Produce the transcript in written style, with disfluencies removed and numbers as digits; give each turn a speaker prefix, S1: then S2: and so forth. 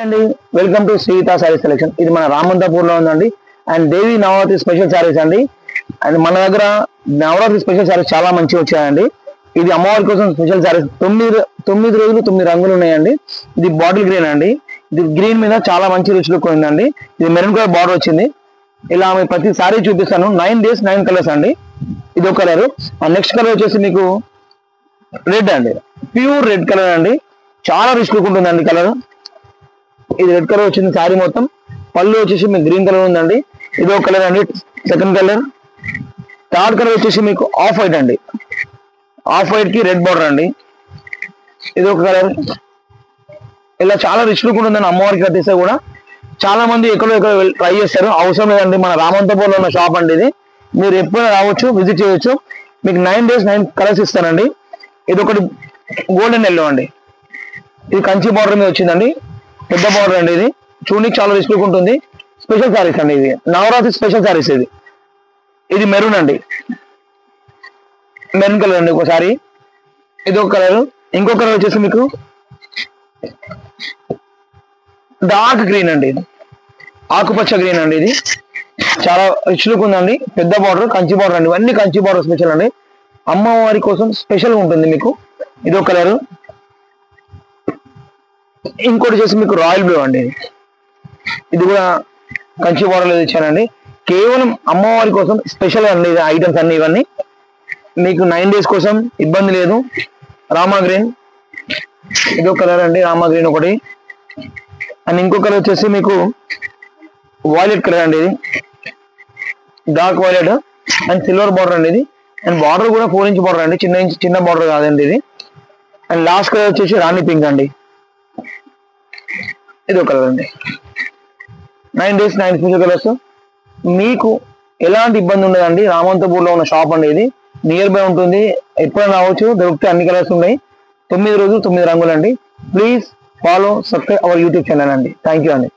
S1: అండి welcome to Shrita sari selection. ఇది మన రామంతపూర్ లో ఉందండి. అండ్ దేవి నవరాత్రి స్పెషల్ సారీస్ అండి. అండ్ మన దగ్గర నవరాత్రి స్పెషల్ సారీస్ చాలా మంచిగా వచ్చాయండి. ఇది అమ్మవారి కోసం స్పెషల్ సారీస్. తొమ్మిది రోజులు 9 రంగులు ఉన్నాయండి. ఇది బాటిల్ గ్రీన్ అండి. ఇది గ్రీన్ మీద చాలా మంచి రుచి లుక్ ఉందండి. ఇది మెరూన్ కలర్ బార్డర్ వచ్చింది. ఇలా మీకు ప్రతి సారీ చూపిస్తాను. 9 days 9 కలర్స్ అండి. ఇది ఒక కలర్. అండ్ నెక్స్ట్ కలర్ వచ్చేసి మీకు రెడ్ అండి. ప్యూర్ రెడ్ కలర్ అండి. చాలా రిచ్ లుక్ ఉంటుందండి కలర్. ఇది రెడ్ కలర్ వచ్చింది శారీ మొత్తం. పళ్ళు వచ్చేసి మీకు గ్రీన్ కలర్ ఉందండి. ఇది ఒక కలర్ అండి. Second colour. థర్డ్ కలర్ వచ్చేసి మీకు ఆఫ్ వైట్ అండి. ఆఫ్ వైట్ కి రెడ్ బార్డర్ అండి. ఇది ఒక కలర్. ఇలా చాలా రిచ్ లుక్ ఉంటుందండి. అమ్మవారికి కట్టిస్తే కూడా చాలా మంది ఎక్కడో ట్రై చేస్తారు. అవసరం లేదండి, మన రామంతపూర్లో ఉన్న షాప్ అండి ఇది. మీరు ఎప్పుడైనా రావచ్చు, విజిట్ చేయొచ్చు. మీకు 9 days 9 కలర్స్ ఇస్తానండి. ఇది ఒకటి గోల్డెన్ ఎల్లో అండి. ఇది కంచి బార్డర్ మీద వచ్చిందండి. పెద్ద బార్డర్ అండి. ఇది చూడడానికి చాలా రిచ్ లుక్ ఉంటుంది. స్పెషల్ సారీస్ అండి. ఇది నవరాత్రి స్పెషల్ సారీస్. ఇది మెరూన్ అండి. మెరూన్ కలర్ అండి ఒకసారి. ఇది ఒక కలర్. ఇంకో కలర్ వచ్చేసి మీకు డార్క్ గ్రీన్ అండి. ఆకుపచ్చ గ్రీన్ అండి. ఇది చాలా రిచ్ లుక్ ఉందండి. పెద్ద బార్డర్, కంచి బార్డర్ అండి. ఇవన్నీ కంచి బార్డర్ స్పెషల్ అండి. అమ్మవారి కోసం స్పెషల్ ఉంటుంది మీకు. ఇది ఒక కలర్. ఇంకోటి చేసి మీకు రాయల్ బ్లూ అండి. ఇది కూడా కంచి బార్డర్ లో ఇచ్చానండి. కేవలం అమ్మవారి కోసం స్పెషల్ అండి ఐటమ్స్ అన్ని. ఇవన్నీ మీకు 9 days కోసం ఇబ్బంది లేదు. రామా గ్రీన్. ఇది ఒక కలర్ అండి. రామా గ్రీన్ ఒకటి. అండ్ ఇంకో కలర్ వచ్చేసి మీకు వాయిలెట్ కలర్ అండి. ఇది dark violet and silver border అండి. ఇది అండ్ బార్డర్ కూడా 4 inch బార్డర్ అండి. చిన్న బార్డర్ కాదండి ఇది. అండ్ లాస్ట్ కలర్ వచ్చేసి రాణి పింక్ అండి. ఇది ఒక కలర్ అండి. 9 days 9 స్పెషల్ కలర్స్. మీకు ఎలాంటి ఇబ్బంది ఉండదండి. రామంతపూర్లో ఉన్న షాప్ అండి. ఇది నియర్ బై ఉంటుంది. ఎప్పుడైనా రావచ్చు, దొరికితే అన్ని కలర్స్ ఉన్నాయి. 9 రోజులు 9 రంగులు అండి. Please follow, subscribe our YouTube channel అండి. థ్యాంక్ యూ అండి.